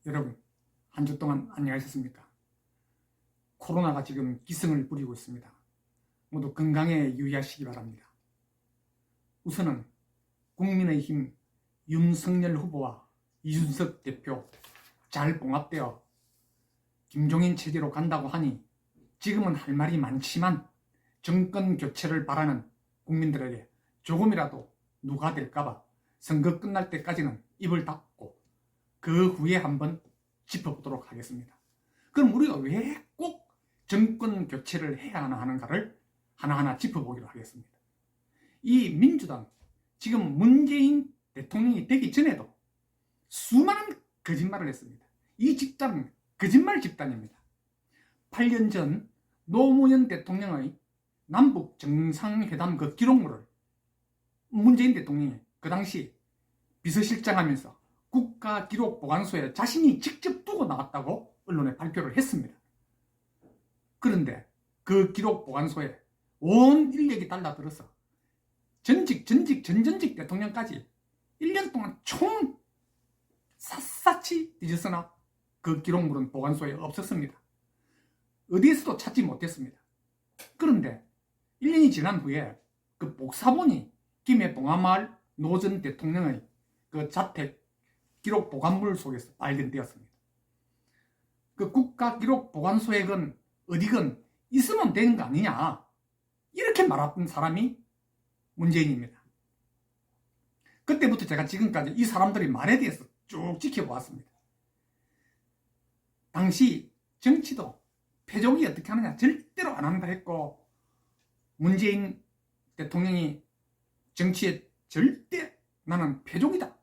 여러분, 한 주 동안 안녕하셨습니까? 코로나가 지금 기승을 부리고 있습니다. 모두 건강에 유의하시기 바랍니다. 우선은 국민의힘 윤석열 후보와 이준석 대표 잘 봉합되어 김종인 체제로 간다고 하니 지금은 할 말이 많지만 정권 교체를 바라는 국민들에게 조금이라도 누가 될까봐 선거 끝날 때까지는 입을 닫고 그 후에 한번 짚어보도록 하겠습니다. 그럼 우리가 왜 꼭 정권 교체를 해야 하는가를 하나하나 짚어보기로 하겠습니다. 이 민주당, 지금 문재인 대통령이 되기 전에도 수많은 거짓말을 했습니다. 이 집단은 거짓말 집단입니다. 8년 전 노무현 대통령의 남북 정상회담 그 기록물을 문재인 대통령이 그 당시 비서실장 하면서 국가기록보관소에 자신이 직접 두고 나왔다고 언론에 발표를 했습니다. 그런데 그 기록보관소에 온 인력이 달라들어서 전직 대통령까지 1년 동안 총 샅샅이 뒤졌으나 그 기록물은 보관소에 없었습니다. 어디에서도 찾지 못했습니다. 그런데 1년이 지난 후에 그 복사본이 김해봉하마을 노 전 대통령의 그 자택 기록 보관물 속에서 발견되었습니다. 그 국가기록보관소에건 어디건 있으면 되는 거 아니냐, 이렇게 말했던 사람이 문재인입니다. 그때부터 제가 지금까지 이 사람들의 말에 대해서 쭉 지켜보았습니다. 당시 정치도 패족이 어떻게 하느냐 절대로 안 한다 했고, 문재인 대통령이 정치에 절대 나는 패족이다,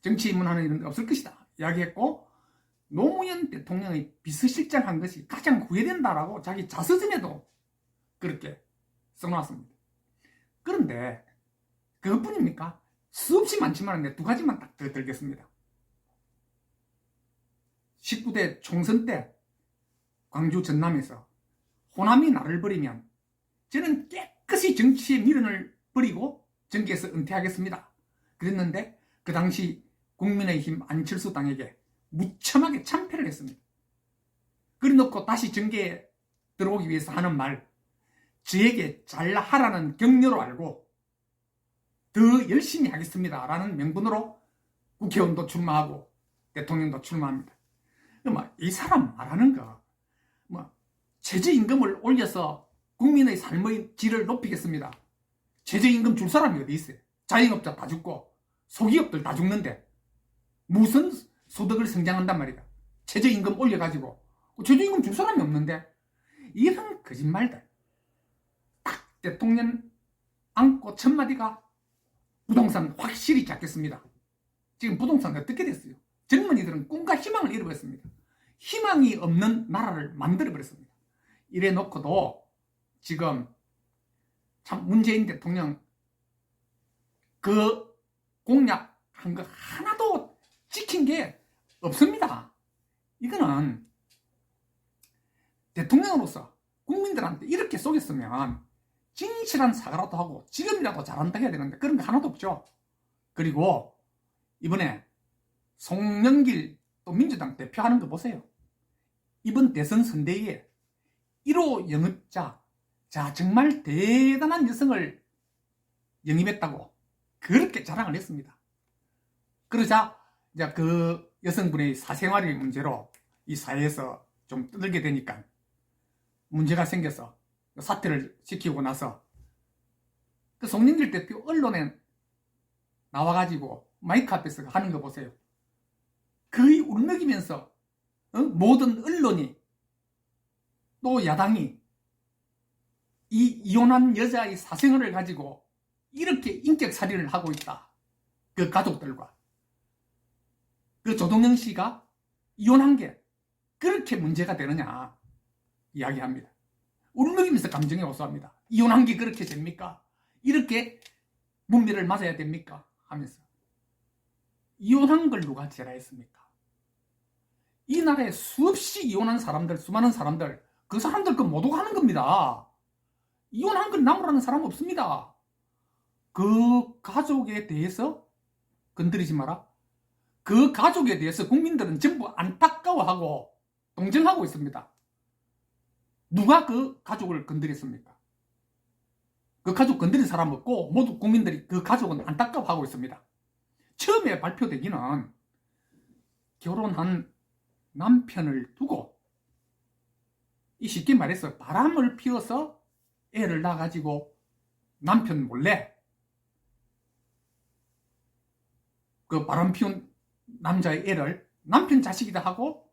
정치 입문하는 일은 없을 것이다 이야기했고, 노무현 대통령의 비서실장 한 것이 가장 후회된다라고 자기 자서전에도 그렇게 써놨습니다. 그런데 그것뿐입니까? 수없이 많지만 두 가지만 딱 더 들겠습니다. 19대 총선 때 광주 전남에서 호남이 나를 버리면 저는 깨끗이 정치의 미련을 버리고 정계에서 은퇴하겠습니다 그랬는데, 그 당시 국민의힘 안철수 당에게 무참하게 참패를 했습니다. 그래놓고 다시 정계에 들어오기 위해서 하는 말, 저에게 잘하라는 격려로 알고 더 열심히 하겠습니다 라는 명분으로 국회의원도 출마하고 대통령도 출마합니다. 이 사람 말하는 거, 최저임금을 올려서 국민의 삶의 질을 높이겠습니다. 최저임금 줄 사람이 어디 있어요? 자영업자 다 죽고 소기업들 다 죽는데 무슨 소득을 성장한단 말이다. 최저임금 올려가지고 최저임금 줄 사람이 없는데, 이런 거짓말들. 딱 대통령 안고 첫 마디가 부동산 확실히 잡겠습니다. 지금 부동산 어떻게 됐어요? 젊은이들은 꿈과 희망을 잃어버렸습니다. 희망이 없는 나라를 만들어버렸습니다. 이래 놓고도 지금 참 문재인 대통령 그 공약한 거 하나도 지킨 게 없습니다. 이거는 대통령으로서 국민들한테 이렇게 속였으면 진실한 사과라도 하고 지금이라도 잘한다 해야 되는데 그런 거 하나도 없죠. 그리고 이번에 송영길 또 민주당 대표하는 거 보세요. 이번 대선 선대위에 1호 영입자, 자 정말 대단한 여성을 영입했다고 그렇게 자랑을 했습니다. 그러자 이제 그 여성분의 사생활의 문제로 이 사회에서 좀 떠들게 되니까 문제가 생겨서 사퇴를 시키고 나서 그 송영길 대표 언론에 나와가지고 마이크 앞에서 하는 거 보세요. 거의 울먹이면서 모든 언론이 또 야당이 이 이혼한 여자의 사생활을 가지고 이렇게 인격살인을 하고 있다. 그 가족들과 그 조동영 씨가 이혼한 게 그렇게 문제가 되느냐 이야기합니다. 울먹이면서 감정에 호소합니다. 이혼한 게 그렇게 됩니까? 이렇게 문매를 맞아야 됩니까? 하면서. 이혼한 걸 누가 제라했습니까? 이 나라에 수없이 이혼한 사람들, 수많은 사람들, 그 사람들 그 모두가 하는 겁니다. 이혼한 걸 나무라는 사람 없습니다. 그 가족에 대해서 건드리지 마라. 그 가족에 대해서 국민들은 전부 안타까워하고 동정하고 있습니다. 누가 그 가족을 건드렸습니까? 그 가족 건드린 사람 없고 모두 국민들이 그 가족은 안타까워하고 있습니다. 처음에 발표되기는 결혼한 남편을 두고 이 쉽게 말해서 바람을 피워서 애를 낳아가지고 남편 몰래 그 바람 피운 남자의 애를 남편 자식이다 하고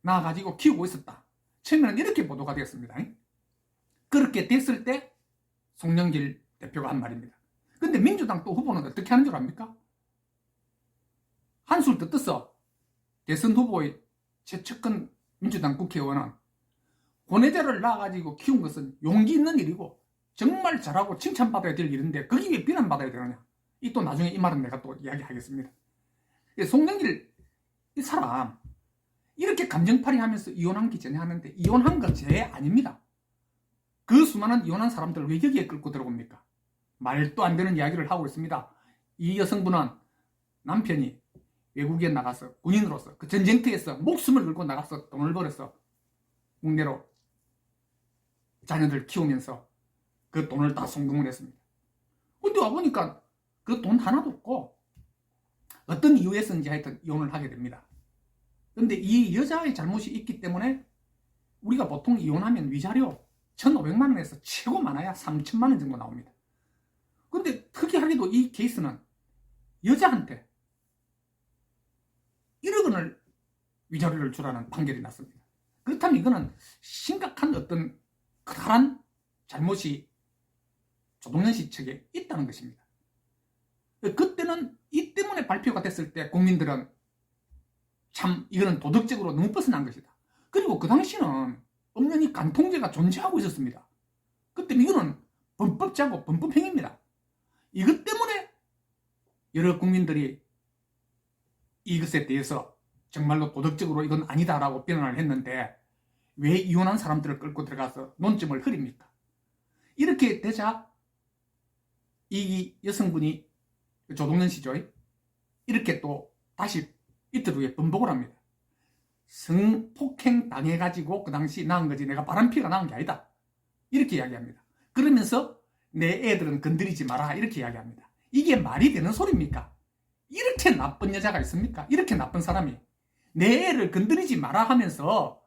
낳아가지고 키우고 있었다. 처음에는 이렇게 보도가 되었습니다. 그렇게 됐을 때 송영길 대표가 한 말입니다. 근데 민주당 또 후보는 어떻게 하는 줄 압니까? 한술 더 떠서 대선 후보의 최측근 민주당 국회의원은 혼외자를 낳아가지고 키운 것은 용기 있는 일이고 정말 잘하고 칭찬받아야 될 일인데 거기 왜 비난받아야 되느냐. 이 또 나중에 이 말은 내가 또 이야기하겠습니다. 송영길 이 사람 이렇게 감정팔이 하면서 이혼하기 전에 하는데 이혼한 거 죄 아닙니다. 그 수많은 이혼한 사람들을 왜 여기에 끌고 들어옵니까? 말도 안 되는 이야기를 하고 있습니다. 이 여성분은 남편이 외국에 나가서 군인으로서 그 전쟁터에서 목숨을 걸고 나가서 돈을 벌어서 국내로 자녀들 키우면서 그 돈을 다 송금을 했습니다. 근데 와보니까 그 돈 하나도 없고 어떤 이유에서인지 하여튼 이혼을 하게 됩니다. 근데 이 여자의 잘못이 있기 때문에 우리가 보통 이혼하면 위자료 1,500만 원에서 최고 많아야 3,000만 원 정도 나옵니다. 근데 특이하게도 이 케이스는 여자한테 1억 원을 위자료를 주라는 판결이 났습니다. 그렇다면 이거는 심각한 어떤 커다란 잘못이 조동연 씨 측에 있다는 것입니다. 그때는 이 때문에 발표가 됐을 때 국민들은 참 이거는 도덕적으로 너무 벗어난 것이다. 그리고 그 당시는 엄연히 간통죄가 존재하고 있었습니다. 그때 이거는 범법자고 범법행위입니다. 이것 때문에 여러 국민들이 이것에 대해서 정말로 도덕적으로 이건 아니다라고 비난을 했는데 왜 이혼한 사람들을 끌고 들어가서 논점을 흐립니까? 이렇게 되자 이 여성분이 조동연 씨죠. 이렇게 또 다시 이틀 후에 번복을 합니다. 성폭행 당해가지고 그 당시 낳은 거지 내가 바람피가 낳은 게 아니다. 이렇게 이야기합니다. 그러면서 내 애들은 건드리지 마라 이렇게 이야기합니다. 이게 말이 되는 소리입니까? 이렇게 나쁜 여자가 있습니까? 이렇게 나쁜 사람이 내 애를 건드리지 마라 하면서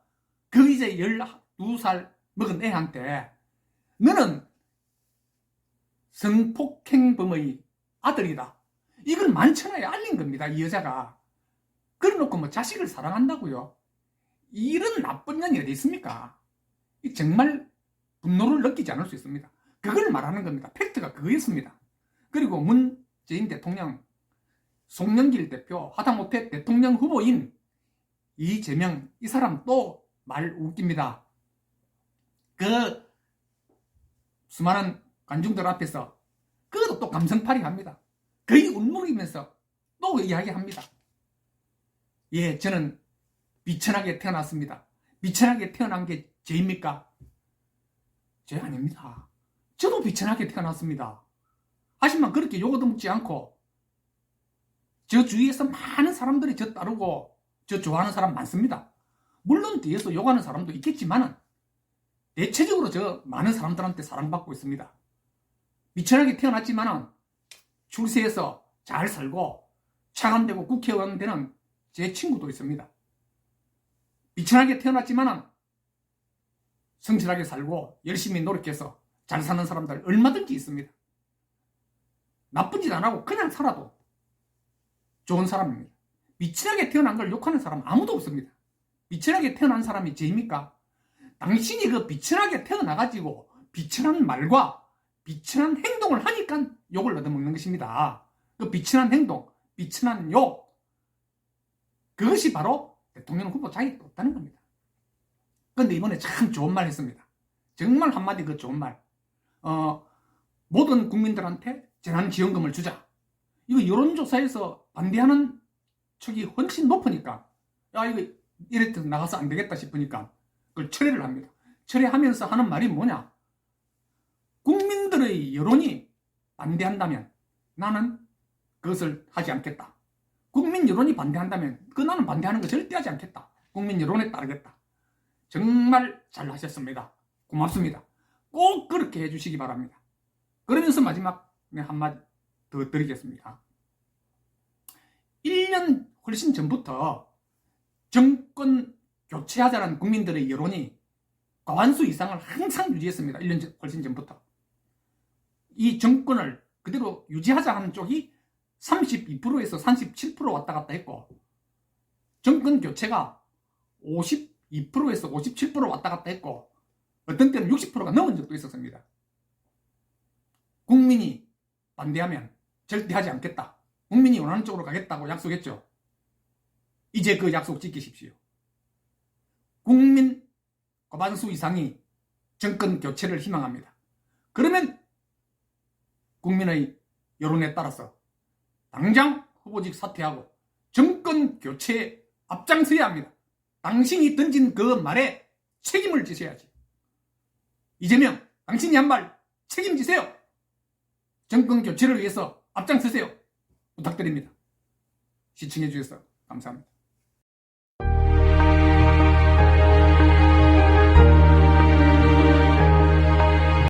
그 이제 12살 먹은 애한테 너는 성폭행범의 아들이다. 이걸 만천하에 알린 겁니다. 이 여자가. 그래놓고 뭐 자식을 사랑한다고요? 이런 나쁜 년이 어디 있습니까? 정말 분노를 느끼지 않을 수 있습니다. 그걸 말하는 겁니다. 팩트가 그거였습니다. 그리고 문재인 대통령, 송영길 대표, 하다못해 대통령 후보인 이재명, 이 사람 또 말 웃깁니다. 그 수많은 관중들 앞에서 그것도 또 감성팔이 합니다. 거의 울먹이면서 또 이야기합니다. 예, 저는 비천하게 태어났습니다. 비천하게 태어난 게 죄입니까? 죄 아닙니다. 저도 비천하게 태어났습니다. 하지만 그렇게 욕얻어먹지 않고 저 주위에서 많은 사람들이 저 따르고 저 좋아하는 사람 많습니다. 물론 뒤에서 욕하는 사람도 있겠지만 대체적으로 저 많은 사람들한테 사랑받고 있습니다. 비천하게 태어났지만 출세해서 잘 살고 차관되고 국회의원 되는 제 친구도 있습니다. 비천하게 태어났지만 성실하게 살고 열심히 노력해서 잘 사는 사람들 얼마든지 있습니다. 나쁜 짓 안 하고 그냥 살아도 좋은 사람입니다. 비천하게 태어난 걸 욕하는 사람 아무도 없습니다. 비천하게 태어난 사람이 죄입니까? 당신이 그 비천하게 태어나가지고 비천한 말과 비천한 행동을 하니까 욕을 얻어먹는 것입니다. 그 비천한 행동, 비천한 욕, 그것이 바로 대통령 후보 자격이 없다는 겁니다. 그런데 이번에 참 좋은 말 했습니다. 정말 한마디 그 좋은 말. 모든 국민들한테 재난지원금을 주자. 이거 여론조사에서 반대하는 척이 훨씬 높으니까 야 이거 이렇게 나가서 안 되겠다 싶으니까 그걸 철회를 합니다. 철회하면서 하는 말이 뭐냐? 국민들의 여론이 반대한다면 나는 그것을 하지 않겠다. 국민 여론이 반대한다면 나는 반대하는 거 절대 하지 않겠다. 국민 여론에 따르겠다. 정말 잘하셨습니다. 고맙습니다. 꼭 그렇게 해주시기 바랍니다. 그러면서 마지막 한마디 더 드리겠습니다. 1년 훨씬 전부터 정권 교체하자는 국민들의 여론이 과반수 이상을 항상 유지했습니다. 1년 훨씬 전부터. 이 정권을 그대로 유지하자 하는 쪽이 32%에서 37% 왔다 갔다 했고, 정권 교체가 52%에서 57% 왔다 갔다 했고, 어떤 때는 60%가 넘은 적도 있었습니다. 국민이 반대하면 절대 하지 않겠다. 국민이 원하는 쪽으로 가겠다고 약속했죠. 이제 그 약속 지키십시오. 국민 과반수 이상이 정권 교체를 희망합니다. 그러면 국민의 여론에 따라서 당장 후보직 사퇴하고 정권 교체에 앞장서야 합니다. 당신이 던진 그 말에 책임을 지셔야지. 이재명, 당신이 한 말 책임지세요. 정권 교체를 위해서 앞장서세요. 부탁드립니다. 시청해 주셔서 감사합니다.